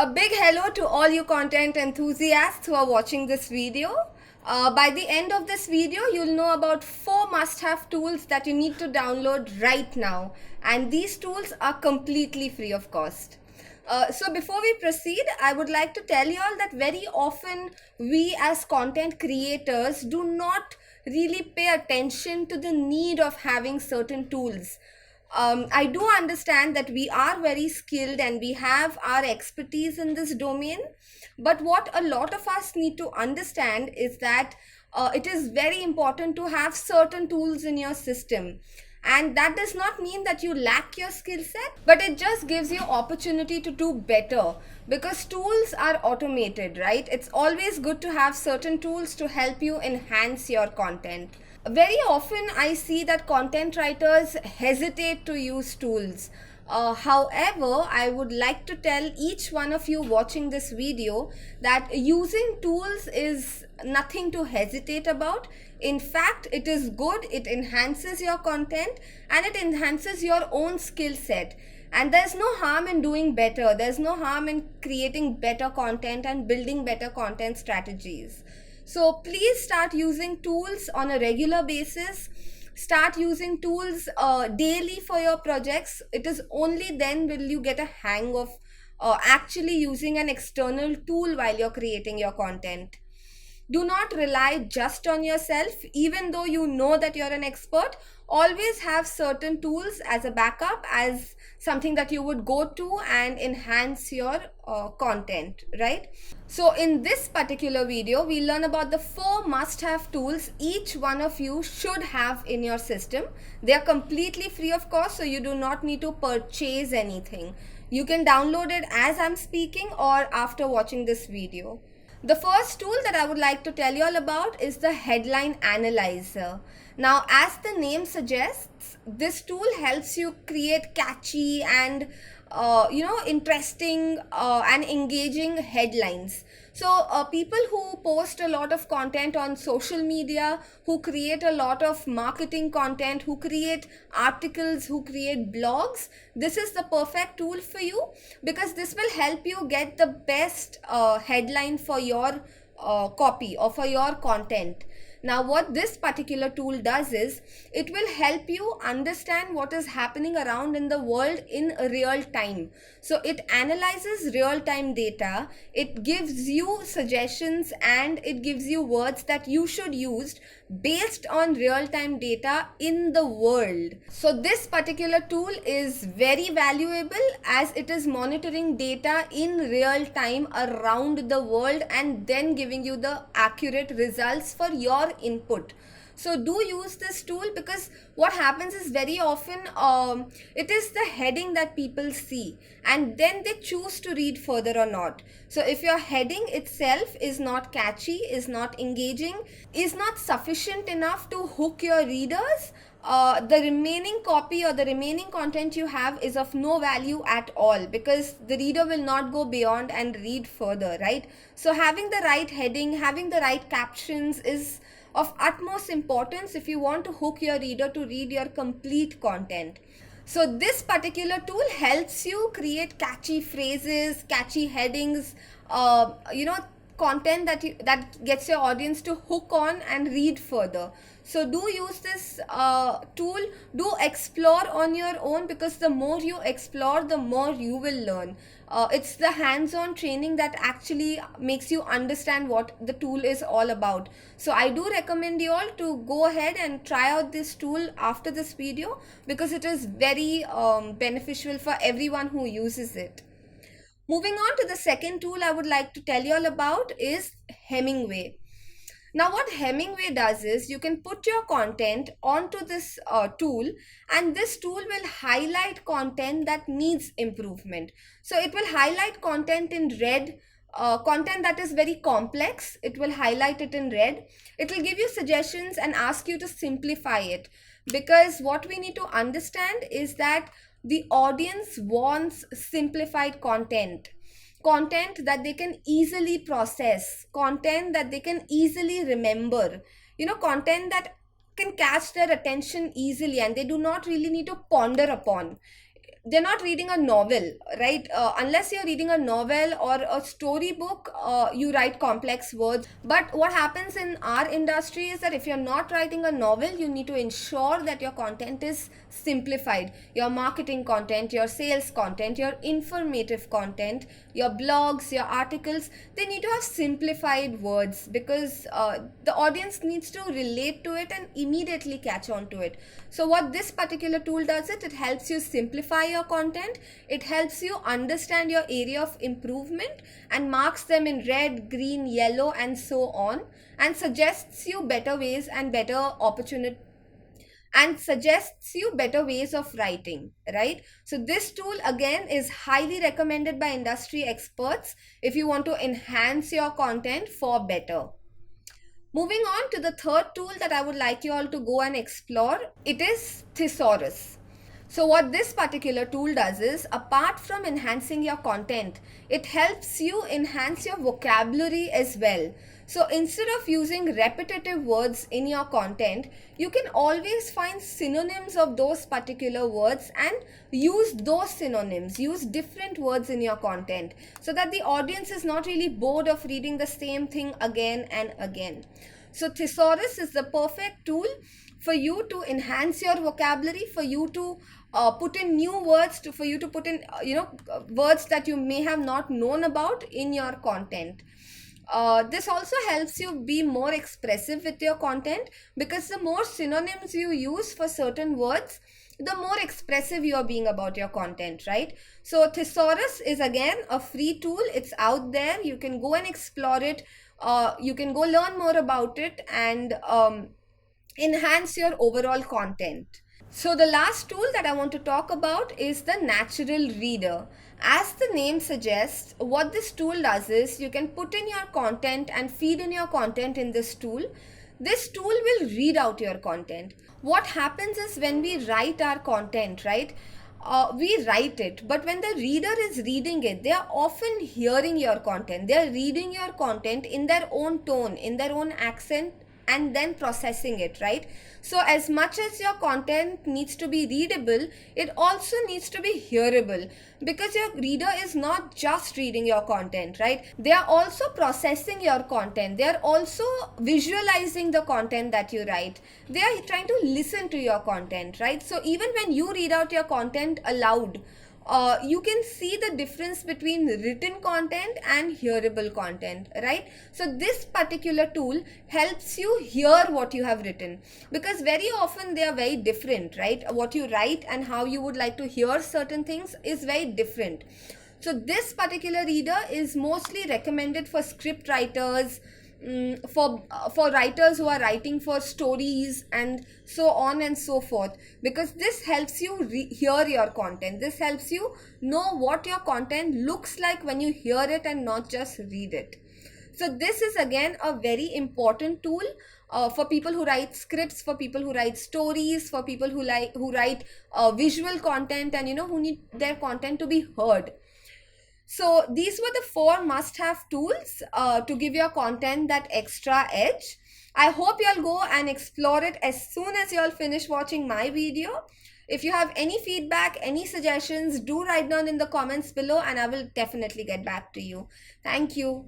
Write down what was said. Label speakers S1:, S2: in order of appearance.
S1: A big hello to all you content enthusiasts who are watching this video. By the end of this video, you'll know about 4 must-have tools that you need to download right now. And these tools are completely free of cost. So before we proceed, I would like to tell you all that very often we as content creators do not really pay attention to the need of having certain tools. I do understand that we are very skilled and we have our expertise in this domain. But what a lot of us need to understand is that it is very important to have certain tools in your system. And that does not mean that you lack your skill set, but it just gives you opportunity to do better because tools are automated, right? It's always good to have certain tools to help you enhance your content. Very often I see that content writers hesitate to use tools. However, I would like to tell each one of you watching this video that using tools is nothing to hesitate about. In fact, it is good, it enhances your content and it enhances your own skill set. And there's no harm in doing better. There's no harm in creating better content and building better content strategies. So please start using tools on a regular basis. Start using tools daily for your projects. It is only then will you get a hang of actually using an external tool while you're creating your content. Do not rely just on yourself. Even though you know that you're an expert, always have certain tools as a backup, as something that you would go to and enhance your content, right? So in this particular video, we learn about the 4 must-have tools each one of you should have in your system. They are completely free of cost, so you do not need to purchase anything. You can download it as I'm speaking or after watching this video. The first tool that I would like to tell you all about is the headline analyzer. Now, as the name suggests, this tool helps you create catchy and interesting and engaging headlines. So people who post a lot of content on social media, who create a lot of marketing content, who create articles, who create blogs, this is the perfect tool for you because this will help you get the best headline for your copy or for your content. Now, what this particular tool does is it will help you understand what is happening around in the world in real time. So it analyzes real time data, it gives you suggestions and it gives you words that you should use based on real time data in the world. So this particular tool is very valuable as it is monitoring data in real time around the world and then giving you the accurate results for your input. So do use this tool because what happens is very often it is the heading that people see and then they choose to read further or not. So if your heading itself is not catchy, is not engaging, is not sufficient enough to hook your readers, the remaining copy or the remaining content you have is of no value at all because the reader will not go beyond and read further, right? So having the right heading, having the right captions is of utmost importance if you want to hook your reader to read your complete content. So this particular tool helps you create catchy phrases, catchy headings, content that gets your audience to hook on and read further. So do use this tool, do explore on your own because the more you explore, the more you will learn. It's the hands-on training that actually makes you understand what the tool is all about. So I do recommend you all to go ahead and try out this tool after this video because it is very beneficial for everyone who uses it. Moving on to the second tool I would like to tell you all about is Hemingway. Now what Hemingway does is you can put your content onto this tool and this tool will highlight content that needs improvement. So it will highlight content in red, content that is very complex. It will highlight it in red. It will give you suggestions and ask you to simplify it because what we need to understand is that the audience wants simplified content that they can easily process, content that they can easily remember, content that can catch their attention easily and they do not really need to ponder upon. they're not reading a novel, right? Unless you're reading a novel or a storybook, you write complex words. But what happens in our industry is that if you're not writing a novel, you need to ensure that your content is simplified. Your marketing content, your sales content, your informative content, your blogs, your articles, they need to have simplified words, because the audience needs to relate to it and immediately catch on to it. So what this particular tool does, it helps you simplify your content, it helps you understand your area of improvement and marks them in red, green, yellow and so on, and suggests you better ways and better opportunity, and suggests you better ways of writing, right? So this tool again is highly recommended by industry experts if you want to enhance your content for better. Moving on to the third tool that I would like you all to go and explore, it is Thesaurus. So what this particular tool does is, apart from enhancing your content, it helps you enhance your vocabulary as well. So instead of using repetitive words in your content, you can always find synonyms of those particular words and use those synonyms, use different words in your content, so that the audience is not really bored of reading the same thing again and again. So Thesaurus is the perfect tool for you to enhance your vocabulary, for you to put in new words, for you to put in words that you may have not known about in your content. This also helps you be more expressive with your content, because the more synonyms you use for certain words, the more expressive you are being about your content, right? So Thesaurus is again a free tool. It's out there. You can go and explore it. You can go learn more about it and enhance your overall content. So the last tool that I want to talk about is the natural reader. As the name suggests, what this tool does is, you can put in your content and feed in your content in this tool. This tool will read out your content. What happens is, when we write our content, right, we write it, but when the reader is reading it, they are often hearing your content. They are reading your content in their own tone, in their own accent, and then processing it, right? So as much as your content needs to be readable, it also needs to be hearable, because your reader is not just reading your content, right? They are also processing your content. They are also visualizing the content that you write. They are trying to listen to your content, right? So even when you read out your content aloud, you can see the difference between written content and hearable content, right? So this particular tool helps you hear what you have written, because very often they are very different, right? What you write and how you would like to hear certain things is very different. So this particular reader is mostly recommended for script writers, for writers who are writing for stories and so on and so forth, because this helps you hear your content. This helps you know what your content looks like when you hear it and not just read it. So this is again a very important tool for people who write scripts, for people who write stories, for people who write visual content, and who need their content to be heard. So these were the 4 must-have tools to give your content that extra edge. I hope you all go and explore it as soon as you all finish watching my video. If you have any feedback, any suggestions, do write down in the comments below and I will definitely get back to you. Thank you.